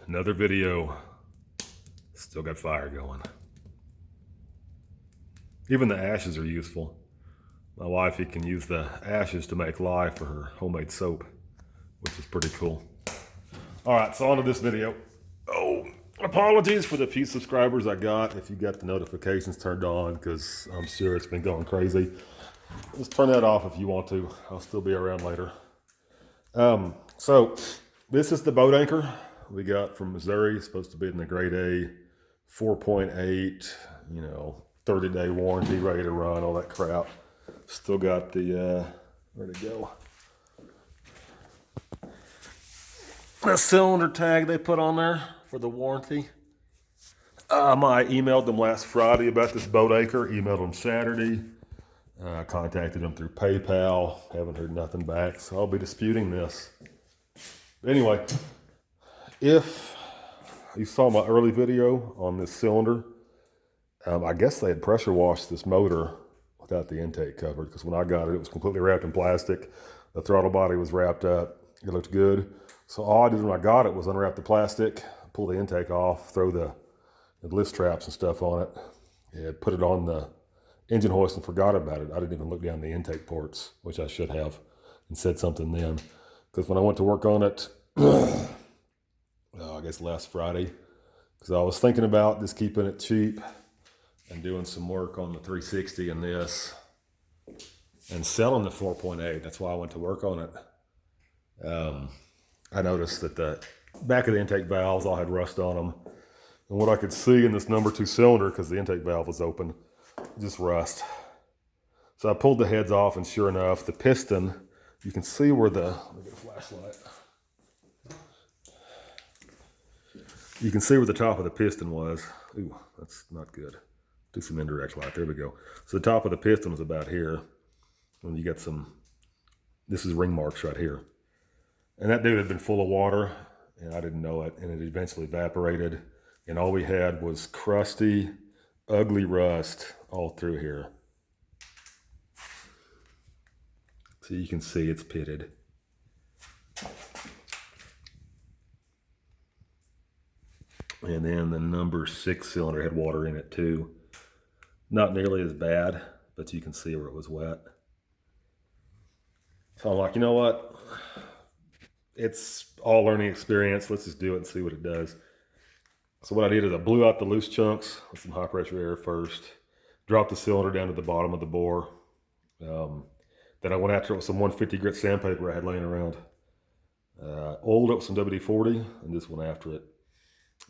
Another video. Still got fire going. Even the ashes are useful. My wifey can use the ashes to make lye for her homemade soap, which is pretty cool. All right, so on to this video. Oh, apologies for the few subscribers I got. If you got the notifications turned on, because I'm sure it's been going crazy. Just turn that off if you want to. I'll still be around later. So this is the boat anchor we got from Missouri. It's supposed to be in the grade A, 4.8, 30-day warranty, ready to run, all that crap. Still got the, where'd it go? The cylinder tag they put on there for the warranty. I emailed them last Friday about this boat anchor, emailed them Saturday. Contacted them through PayPal, haven't heard nothing back, so I'll be disputing this. Anyway, if you saw my early video on this cylinder, I guess they had pressure washed this motor without the intake covered, because when I got it, it was completely wrapped in plastic. The throttle body was wrapped up. It looked good. So all I did when I got it was unwrap the plastic, pull the intake off, throw the lift straps and stuff on it, and put it on the engine hoist and forgot about it. I didn't even look down the intake ports, which I should have, and said something then. Because when I went to work on it, I guess last Friday, because I was thinking about just keeping it cheap and doing some work on the 360 and this, and selling the 4.8. That's why I went to work on it. I noticed that the back of the intake valves all had rust on them. And what I could see in this number 2 cylinder, because the intake valve was open, just rust. So I pulled the heads off, and sure enough, the piston, you can see where the, let me get a flashlight. You can see where the top of the piston was. Ooh, that's not good. Do some indirect light, there we go. So the top of the piston was about here. And you got some, this is ring marks right here. And that dude had been full of water, and I didn't know it, and it eventually evaporated. And all we had was crusty, ugly rust all through here. So you can see it's pitted. And then the number 6 cylinder had water in it too. Not nearly as bad, but you can see where it was wet. So I'm like, you know what? It's all learning experience. Let's just do it and see what it does. So what I did is I blew out the loose chunks with some high pressure air first, dropped the cylinder down to the bottom of the bore. Then I went after it with some 150 grit sandpaper I had laying around. Oiled it with some WD-40 and just went after it.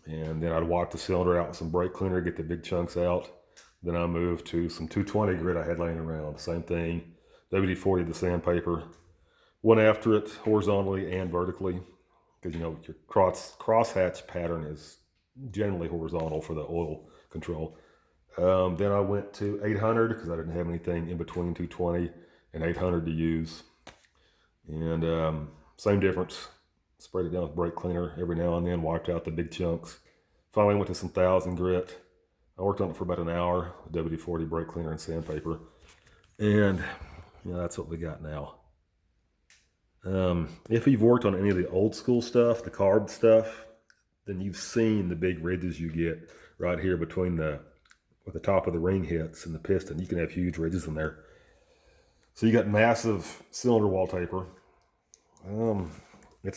And then I'd wipe the cylinder out with some brake cleaner, get the big chunks out. Then I moved to some 220 grit I had laying around. Same thing, WD-40 the sandpaper. Went after it horizontally and vertically, because your crosshatch pattern is generally horizontal for the oil control. Then I went to 800 because I didn't have anything in between 220 and 800 to use. And same difference. Sprayed it down with brake cleaner every now and then, wiped out the big chunks. Finally went to some 1000 grit. I worked on it for about an hour with WD-40 brake cleaner and sandpaper. And that's what we got now. If you've worked on any of the old school stuff, the carb stuff, then you've seen the big ridges you get right here between where the top of the ring hits and the piston. You can have huge ridges in there. So you got massive cylinder wallpaper. It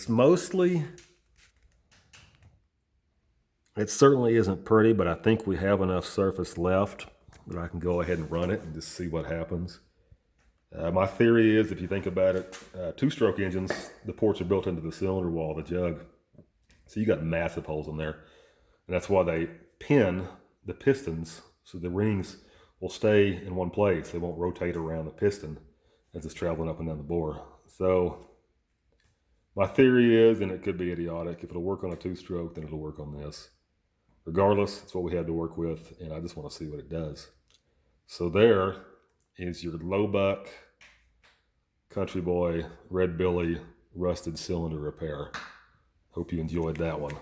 certainly isn't pretty, but I think we have enough surface left that I can go ahead and run it and just see what happens. My theory is, if you think about it, 2-stroke engines, the ports are built into the cylinder wall, the jug. So you got massive holes in there. And that's why they pin the pistons so the rings will stay in one place. They won't rotate around the piston as it's traveling up and down the bore. So my theory is, and it could be idiotic, if it'll work on a 2-stroke, then it'll work on this. Regardless, it's what we have to work with, and I just want to see what it does. So there is your Lobuck Country Boy Red Billy rusted cylinder repair. Hope you enjoyed that one.